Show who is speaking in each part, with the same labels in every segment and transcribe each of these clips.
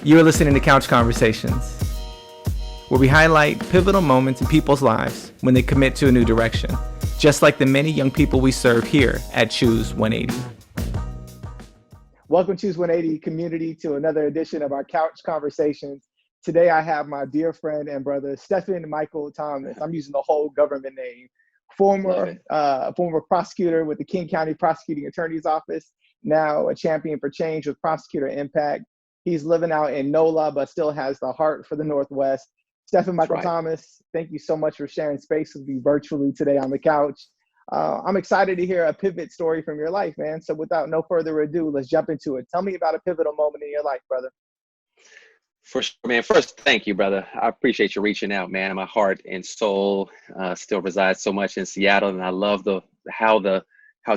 Speaker 1: You are listening to Couch Conversations, where we highlight pivotal moments in people's lives when they commit to a new direction, just like the many young people we serve here at Choose 180. Welcome, Choose 180 community, to another edition of our Couch Conversations. Today, I have my dear friend and brother, Stephan Michael Thomas. I'm using the whole government name. Former prosecutor with the King County Prosecuting Attorney's Office, now a champion for change with Prosecutor Impact. He's living out in NOLA, but still has the heart for the Northwest. Stephan Michael Thomas, thank you so much for sharing space with me virtually today on the couch. I'm excited to hear a pivot story from your life, man. So without no further ado, let's jump into it. Tell me about a pivotal moment in your life, brother.
Speaker 2: For sure, man. First, thank you, brother. I appreciate you reaching out, man. My heart and soul still resides so much in Seattle, and I love how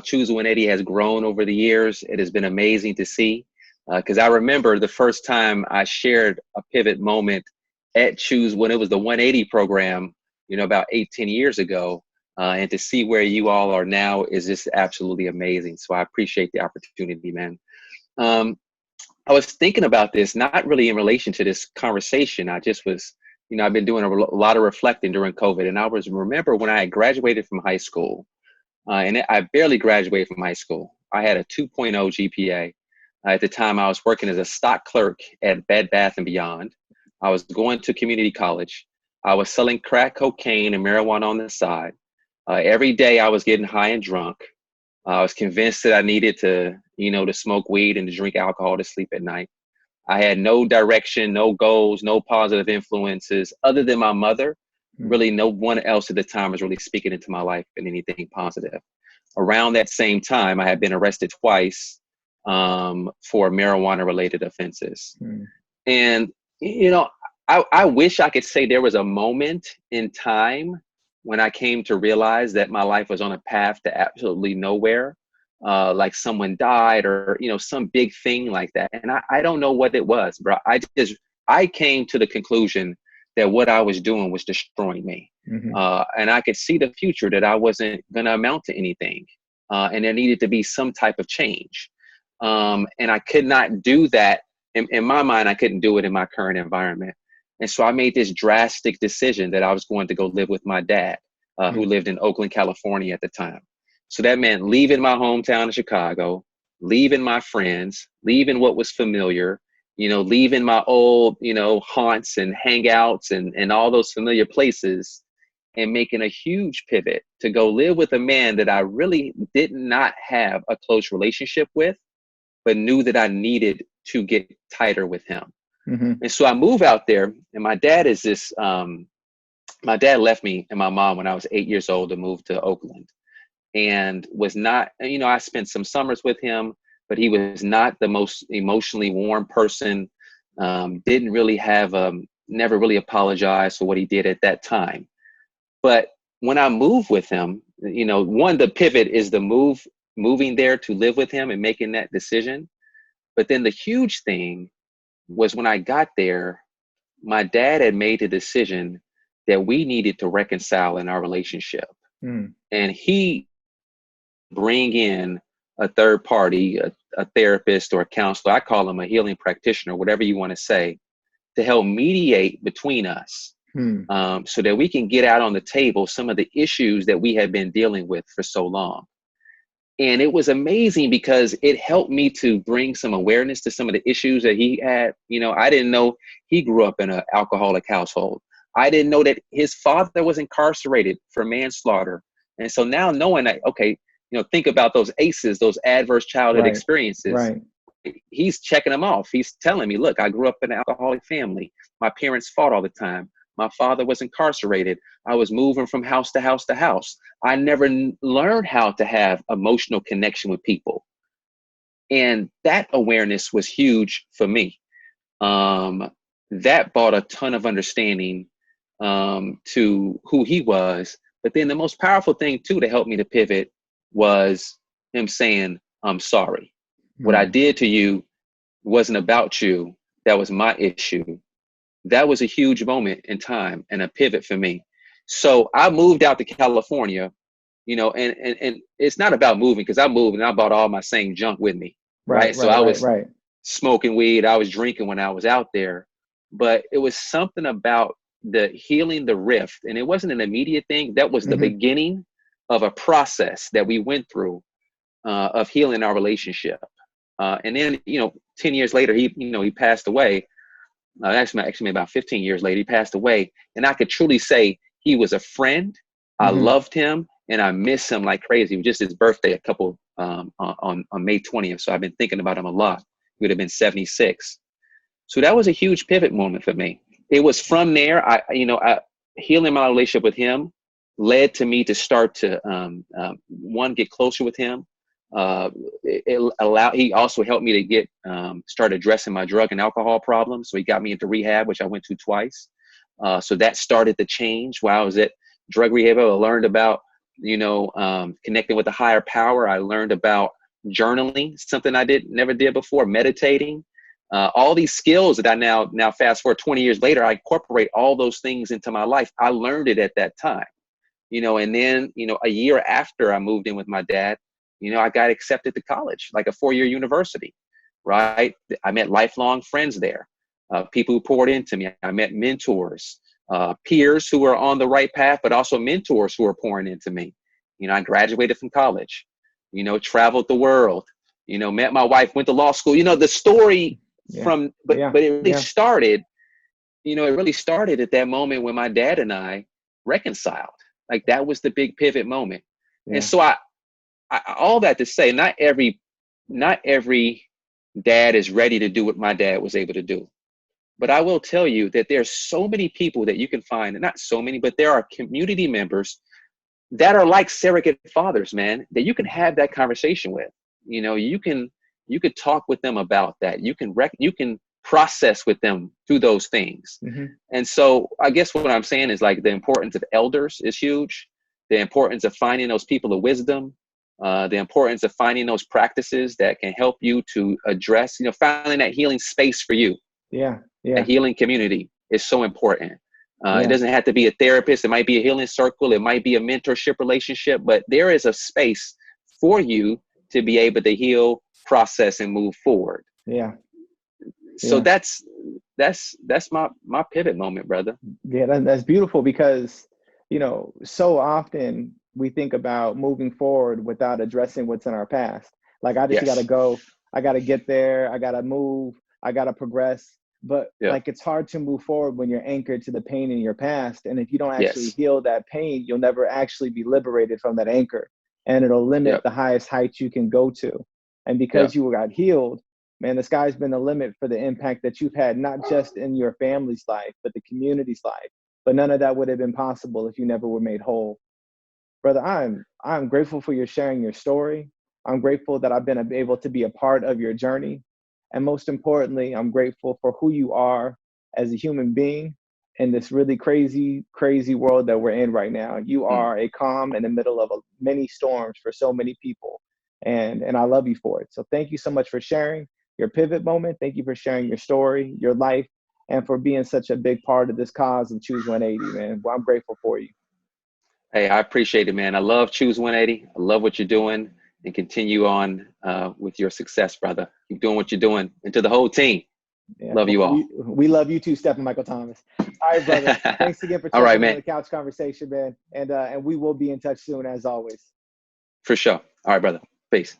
Speaker 2: Choose 180 has grown over the years. It has been amazing to see. Because I remember the first time I shared a pivot moment at Choose when it was the 180 program, about 18 years ago. And to see where you all are now is just absolutely amazing. So I appreciate the opportunity, man. I was thinking about this, not really in relation to this conversation. I just was, I've been doing a lot of reflecting during COVID. And I remember when I had graduated from high school, and I barely graduated from high school. I had a 2.0 GPA. At the time, I was working as a stock clerk at Bed Bath & Beyond. I was going to community college. I was selling crack cocaine and marijuana on the side. Every day, I was getting high and drunk. I was convinced that I needed to smoke weed and to drink alcohol to sleep at night. I had no direction, no goals, no positive influences other than my mother. Really, no one else at the time was really speaking into my life in anything positive. Around that same time, I had been arrested twice for marijuana-related offenses. And, I wish I could say there was a moment in time when I came to realize that my life was on a path to absolutely nowhere, like someone died or, some big thing like that. And I don't know what it was, bro. I came to the conclusion that what I was doing was destroying me. And I could see the future, that I wasn't going to amount to anything. And there needed to be some type of change. And I could not do that. In my mind, I couldn't do it in my current environment. And so I made this drastic decision that I was going to go live with my dad, who lived in Oakland, California at the time. So that meant leaving my hometown of Chicago, leaving my friends, leaving what was familiar, leaving my old, haunts and hangouts and all those familiar places, and making a huge pivot to go live with a man that I really did not have a close relationship with, but knew that I needed to get tighter with him. And so I move out there, and my dad left me and my mom when I was 8 years old to move to Oakland, and was not, I spent some summers with him, but he was not the most emotionally warm person. Didn't really have, never really apologized for what he did at that time. But when I moved with him, the pivot is the moving there to live with him and making that decision. But then the huge thing was when I got there, my dad had made the decision that we needed to reconcile in our relationship. And he bring in a third party, a therapist or a counselor. I call him a healing practitioner, whatever you want to say, to help mediate between us. So that we can get out on the table some of the issues that we had been dealing with for so long. And it was amazing because it helped me to bring some awareness to some of the issues that he had. I didn't know he grew up in an alcoholic household. I didn't know that his father was incarcerated for manslaughter. And so now knowing that, okay, think about those ACEs, those adverse childhood experiences. He's checking them off. He's telling me, look, I grew up in an alcoholic family. My parents fought all the time. My father was incarcerated. I was moving from house to house to house. I never learned how to have emotional connection with people. And that awareness was huge for me. That brought a ton of understanding to who he was. But then the most powerful thing, too, to help me to pivot was him saying, I'm sorry. What I did to you wasn't about you. That was my issue. That was a huge moment in time and a pivot for me. So I moved out to California, and it's not about moving, because I moved and I brought all my same junk with me. Right. So smoking weed. I was drinking when I was out there, but it was something about the healing the rift. And it wasn't an immediate thing. That was the beginning of a process that we went through of healing our relationship. And then, 10 years later, he passed away. Actually, about 15 years later, he passed away. And I could truly say he was a friend. I loved him, and I miss him like crazy. It was just his birthday on May 20th. So I've been thinking about him a lot. He would have been 76. So that was a huge pivot moment for me. It was from there, healing my relationship with him led to me to start to, get closer with him. He also helped me to start addressing my drug and alcohol problems. So he got me into rehab, which I went to twice. So that started the change. While I was at drug rehab, I learned about, connecting with a higher power. I learned about journaling, something I never did before, meditating, all these skills that I now fast forward 20 years later, I incorporate all those things into my life. I learned it at that time, and then, a year after I moved in with my dad, I got accepted to college, like a 4-year university, right? I met lifelong friends there, people who poured into me. I met mentors, peers who were on the right path, but also mentors who were pouring into me. I graduated from college, traveled the world, met my wife, went to law school, the story but it really started, at that moment when my dad and I reconciled. Like that was the big pivot moment. Yeah. And so I all that to say, not every dad is ready to do what my dad was able to do. But I will tell you that there's so many people that you can find, and not so many, but there are community members that are like surrogate fathers, man, that you can have that conversation with. You could talk with them about that. You can process with them through those things. And so I guess what I'm saying is like the importance of elders is huge. The importance of finding those people of wisdom, the importance of finding those practices that can help you to address, finding that healing space for you. A healing community is so important. It doesn't have to be a therapist. It might be a healing circle. It might be a mentorship relationship, but there is a space for you to be able to heal, process, and move forward. So that's my pivot moment, brother.
Speaker 1: That's beautiful because, so often we think about moving forward without addressing what's in our past. Like I just got to go, I got to get there, I got to move, I got to progress. But like, it's hard to move forward when you're anchored to the pain in your past. And if you don't actually heal that pain, you'll never actually be liberated from that anchor. And it'll limit the highest heights you can go to. And because you got healed, man, the sky's been the limit for the impact that you've had, not just in your family's life, but the community's life. But none of that would have been possible if you never were made whole. Brother, I'm grateful for your sharing your story. I'm grateful that I've been able to be a part of your journey. And most importantly, I'm grateful for who you are as a human being in this really crazy, crazy world that we're in right now. You are a calm in the middle of many storms for so many people. And I love you for it. So thank you so much for sharing your pivot moment. Thank you for sharing your story, your life, and for being such a big part of this cause of Choose 180, man. Well, I'm grateful for you.
Speaker 2: Hey, I appreciate it, man. I love Choose 180. I love what you're doing, and continue on with your success, brother. Keep doing what you're doing, and to the whole team. Love you all.
Speaker 1: We love you too, Stephan Michael Thomas. All right, brother. Thanks again for checking on the couch conversation, man. And we will be in touch soon, as always.
Speaker 2: For sure. All right, brother. Peace.